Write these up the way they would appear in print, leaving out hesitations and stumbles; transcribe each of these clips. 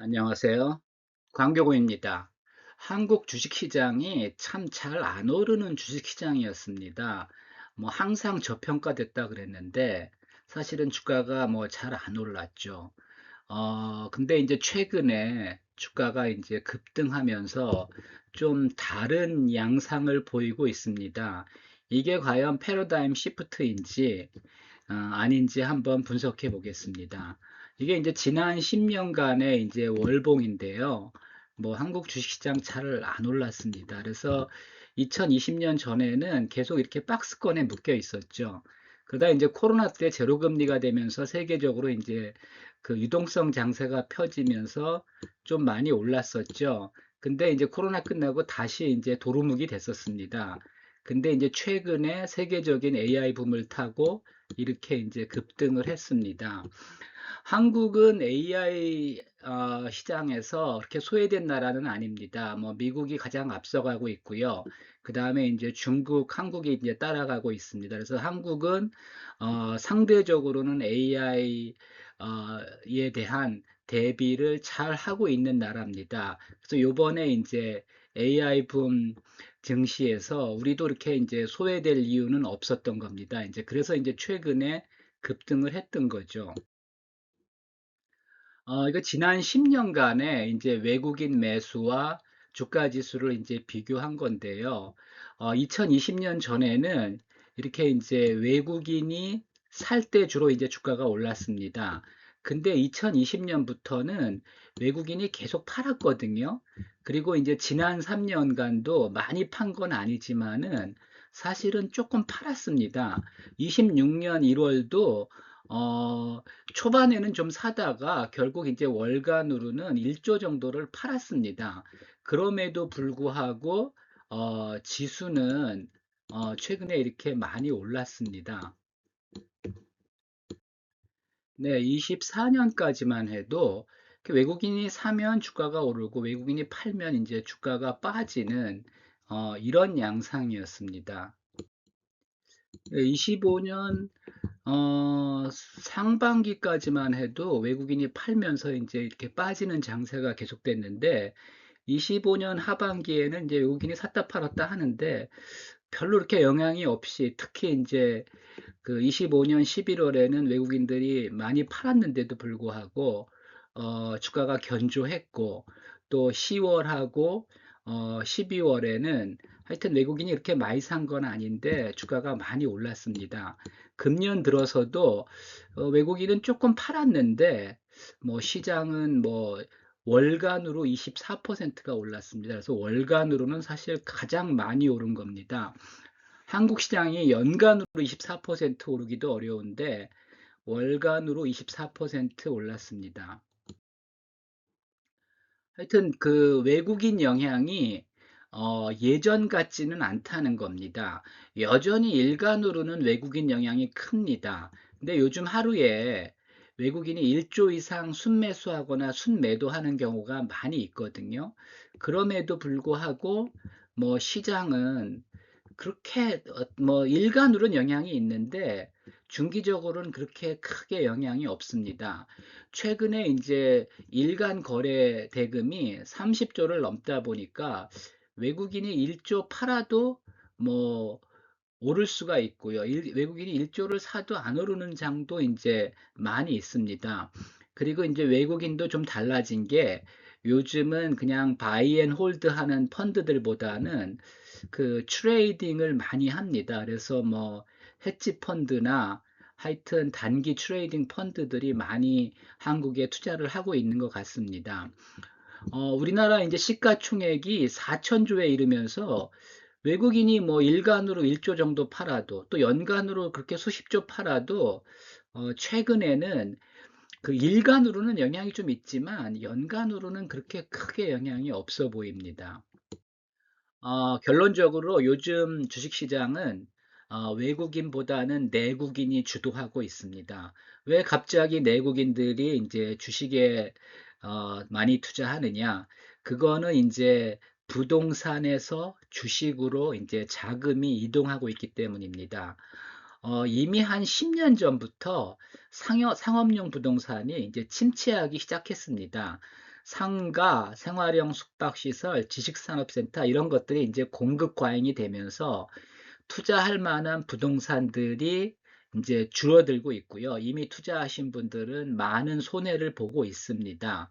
안녕하세요. 광교구입니다. 한국 주식시장이 참 잘 안 오르는 주식시장이었습니다. 항상 저평가됐다 그랬는데 사실은 주가가 잘 안 올랐죠. 근데 이제 최근에 주가가 이제 급등하면서 좀 다른 양상을 보이고 있습니다. 이게 과연 패러다임 시프트인지 아닌지 한번 분석해 보겠습니다. 이게 이제 지난 10년간의 이제 월봉인데요. 한국 주식시장 잘 안 올랐습니다. 그래서 2020년 전에는 계속 이렇게 박스권에 묶여 있었죠. 그러다 이제 코로나 때 제로금리가 되면서 세계적으로 이제 그 유동성 장세가 펴지면서 좀 많이 올랐었죠. 근데 이제 코로나 끝나고 다시 이제 도루묵이 됐었습니다. 근데 이제 최근에 세계적인 AI 붐을 타고 이렇게 이제 급등을 했습니다. 한국은 AI 시장에서 그렇게 소외된 나라는 아닙니다. 미국이 가장 앞서가고 있고요. 그 다음에 이제 중국, 한국이 이제 따라가고 있습니다. 그래서 한국은 상대적으로는 AI에 대한 대비를 잘 하고 있는 나라입니다. 그래서 요번에 이제 AI 붐 증시에서 우리도 이렇게 이제 소외될 이유는 없었던 겁니다. 이제 그래서 이제 최근에 급등을 했던 거죠. 이거 지난 10년간의 이제 외국인 매수와 주가 지수를 이제 비교한 건데요. 2020년 전에는 이렇게 이제 외국인이 살 때 주로 이제 주가가 올랐습니다. 근데 2020년부터는 외국인이 계속 팔았거든요. 그리고 이제 지난 3년간도 많이 판 건 아니지만은 사실은 조금 팔았습니다. 26년 1월도 초반에는 좀 사다가 결국 이제 월간으로는 1조 정도를 팔았습니다. 그럼에도 불구하고 지수는 최근에 이렇게 많이 올랐습니다. 네, 24년까지만 해도 외국인이 사면 주가가 오르고 외국인이 팔면 이제 주가가 빠지는 이런 양상이었습니다. 25년 상반기까지만 해도 외국인이 팔면서 이제 이렇게 빠지는 장세가 계속됐는데 25년 하반기에는 이제 외국인이 샀다 팔았다 하는데 별로 이렇게 영향이 없이 특히 이제 그 25년 11월에는 외국인들이 많이 팔았는데도 불구하고 주가가 견조했고 또 10월하고 12월에는 하여튼 외국인이 이렇게 많이 산 건 아닌데 주가가 많이 올랐습니다. 금년 들어서도 외국인은 조금 팔았는데 시장은 월간으로 24%가 올랐습니다. 그래서 월간으로는 사실 가장 많이 오른 겁니다. 한국 시장이 연간으로 24% 오르기도 어려운데 월간으로 24% 올랐습니다. 하여튼 그 외국인 영향이 예전 같지는 않다는 겁니다. 여전히 일간으로는 외국인 영향이 큽니다. 근데 요즘 하루에 외국인이 1조 이상 순매수하거나 순매도하는 경우가 많이 있거든요. 그럼에도 불구하고 시장은 그렇게 일간으로는 영향이 있는데 중기적으로는 그렇게 크게 영향이 없습니다. 최근에 이제 일간 거래 대금이 30조를 넘다 보니까 외국인이 1조 팔아도 뭐 오를 수가 있고요. 외국인이 1조를 사도 안 오르는 장도 이제 많이 있습니다. 그리고 이제 외국인도 좀 달라진 게 요즘은 그냥 바이 앤 홀드 하는 펀드들보다는 그 트레이딩을 많이 합니다. 그래서 헤지 펀드나 하여튼 단기 트레이딩 펀드들이 많이 한국에 투자를 하고 있는 것 같습니다. 우리나라 이제 시가총액이 4천조에 이르면서 외국인이 일간으로 1조 정도 팔아도 또 연간으로 그렇게 수십조 팔아도 최근에는 그 일간으로는 영향이 좀 있지만 연간으로는 그렇게 크게 영향이 없어 보입니다. 결론적으로 요즘 주식시장은 외국인보다는 내국인이 주도하고 있습니다. 왜 갑자기 내국인들이 이제 주식에 많이 투자하느냐? 그거는 이제 부동산에서 주식으로 이제 자금이 이동하고 있기 때문입니다. 이미 한 10년 전부터 상업용 부동산이 이제 침체하기 시작했습니다. 상가, 생활형 숙박시설, 지식산업센터 이런 것들이 이제 공급 과잉이 되면서 투자할 만한 부동산들이 이제 줄어들고 있고요. 이미 투자하신 분들은 많은 손해를 보고 있습니다.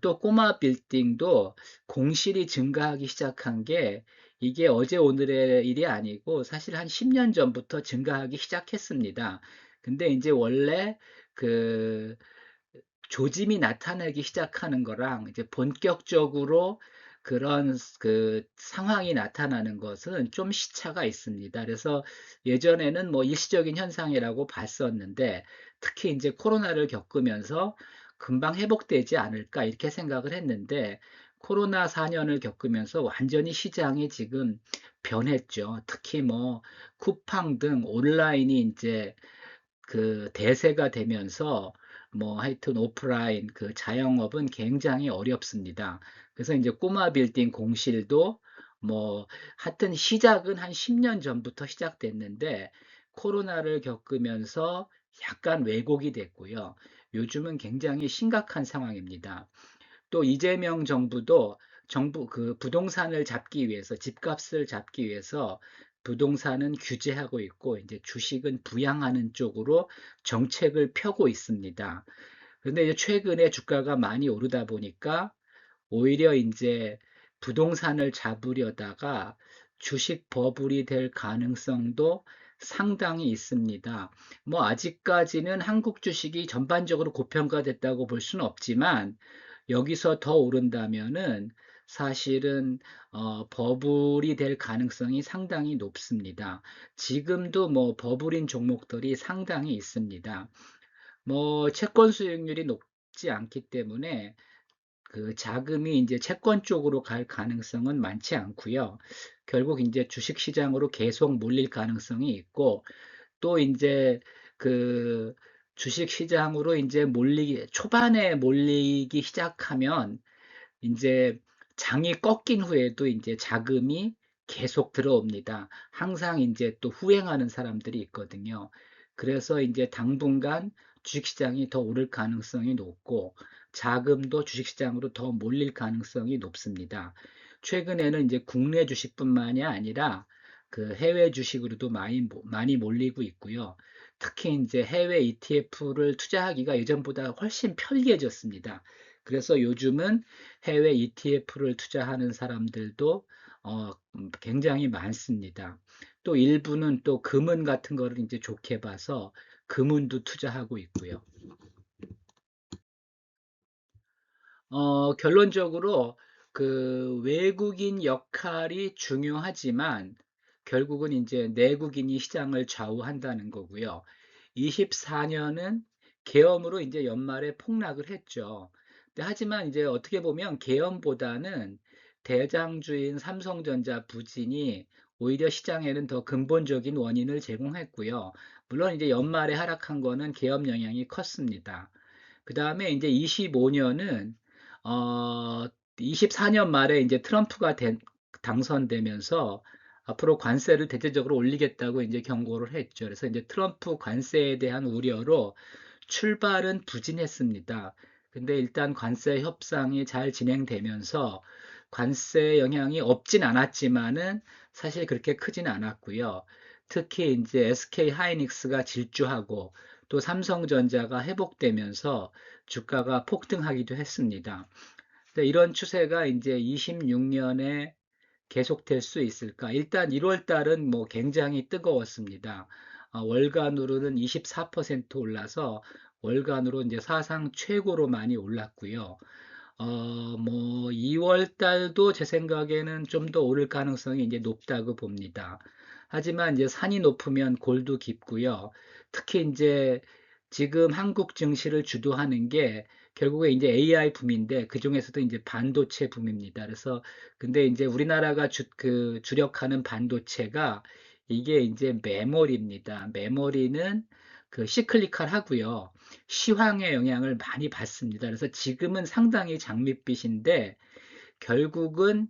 또 꼬마 빌딩도 공실이 증가하기 시작한 게 이게 어제 오늘의 일이 아니고 사실 한 10년 전부터 증가하기 시작했습니다. 근데 이제 원래 그 조짐이 나타나기 시작하는 거랑 이제 본격적으로 그런 그 상황이 나타나는 것은 좀 시차가 있습니다. 그래서 예전에는 뭐 일시적인 현상이라고 봤었는데 특히 이제 코로나를 겪으면서 금방 회복되지 않을까 이렇게 생각을 했는데 코로나 4년을 겪으면서 완전히 시장이 지금 변했죠. 특히 뭐 쿠팡 등 온라인이 이제 그 대세가 되면서 뭐 하여튼 오프라인 그 자영업은 굉장히 어렵습니다. 그래서 이제 꼬마 빌딩 공실도 뭐 하여튼 시작은 한 10년 전부터 시작됐는데 코로나를 겪으면서 약간 왜곡이 됐고요. 요즘은 굉장히 심각한 상황입니다. 또 이재명 정부도 정부 그 부동산을 잡기 위해서 집값을 잡기 위해서 부동산은 규제하고 있고 이제 주식은 부양하는 쪽으로 정책을 펴고 있습니다. 그런데 이제 최근에 주가가 많이 오르다 보니까 오히려 이제 부동산을 잡으려다가 주식 버블이 될 가능성도 상당히 있습니다. 뭐 아직까지는 한국 주식이 전반적으로 고평가됐다고 볼 수는 없지만 여기서 더 오른다면은 사실은 버블이 될 가능성이 상당히 높습니다. 지금도 뭐 버블인 종목들이 상당히 있습니다. 뭐 채권 수익률이 높지 않기 때문에 그 자금이 이제 채권 쪽으로 갈 가능성은 많지 않고요. 결국 이제 주식 시장으로 계속 몰릴 가능성이 있고 또 이제 그 주식 시장으로 이제 몰리기 초반에 몰리기 시작하면 이제 장이 꺾인 후에도 이제 자금이 계속 들어옵니다. 항상 이제 또 후행하는 사람들이 있거든요. 그래서 이제 당분간 주식시장이 더 오를 가능성이 높고 자금도 주식시장으로 더 몰릴 가능성이 높습니다. 최근에는 이제 국내 주식뿐만이 아니라 그 해외 주식으로도 많이 몰리고 있고요. 특히 이제 해외 ETF를 투자하기가 예전보다 훨씬 편리해졌습니다. 그래서 요즘은 해외 ETF를 투자하는 사람들도 굉장히 많습니다. 또 일부는 또 금은 같은 거를 이제 좋게 봐서 금은도 투자하고 있고요. 결론적으로 그 외국인 역할이 중요하지만 결국은 이제 내국인이 시장을 좌우한다는 거고요. 24년은 계엄으로 이제 연말에 폭락을 했죠. 하지만 이제 어떻게 보면 계엄보다는 대장주인 삼성전자 부진이 오히려 시장에는 더 근본적인 원인을 제공했고요. 물론 이제 연말에 하락한 거는 계엄 영향이 컸습니다. 그 다음에 이제 25년은 어, 24년 말에 이제 트럼프가 당선되면서 앞으로 관세를 대대적으로 올리겠다고 이제 경고를 했죠. 그래서 이제 트럼프 관세에 대한 우려로 출발은 부진했습니다. 근데 일단 관세 협상이 잘 진행되면서 관세 영향이 없진 않았지만은 사실 그렇게 크진 않았고요. 특히 이제 SK 하이닉스가 질주하고 또 삼성전자가 회복되면서 주가가 폭등하기도 했습니다. 이런 추세가 이제 26년에 계속될 수 있을까? 일단 1월 달은 뭐 굉장히 뜨거웠습니다. 월간으로는 24% 올라서 월간으로 이제 사상 최고로 많이 올랐고요. 뭐 2월 달도 제 생각에는 좀 더 오를 가능성이 이제 높다고 봅니다. 하지만 이제 산이 높으면 골도 깊고요. 특히 이제 지금 한국 증시를 주도하는 게 결국에 이제 AI 붐인데 그 중에서도 이제 반도체 붐입니다. 그래서 근데 이제 우리나라가 주력하는 반도체가 이게 이제 메모리입니다. 메모리는 그 시클리컬 하고요. 시황의 영향을 많이 받습니다. 그래서 지금은 상당히 장밋빛인데 결국은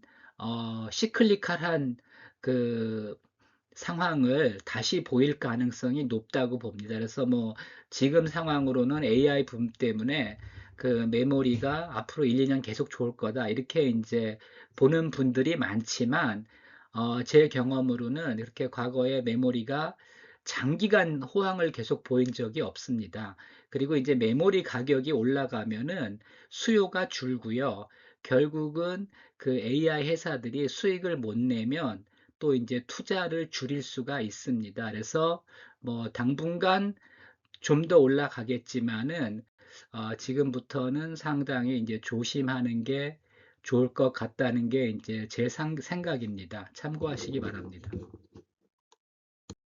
시클리컬한 그 상황을 다시 보일 가능성이 높다고 봅니다. 그래서 뭐 지금 상황으로는 AI 붐 때문에 그 메모리가 앞으로 1, 2년 계속 좋을 거다. 이렇게 이제 보는 분들이 많지만, 제 경험으로는 이렇게 과거에 메모리가 장기간 호황을 계속 보인 적이 없습니다. 그리고 이제 메모리 가격이 올라가면은 수요가 줄고요. 결국은 그 AI 회사들이 수익을 못 내면 또 이제 투자를 줄일 수가 있습니다. 그래서 뭐 당분간 좀 더 올라가겠지만은 지금부터는 상당히 이제 조심하는 게 좋을 것 같다는 게 이제 제 생각입니다. 참고하시기 바랍니다.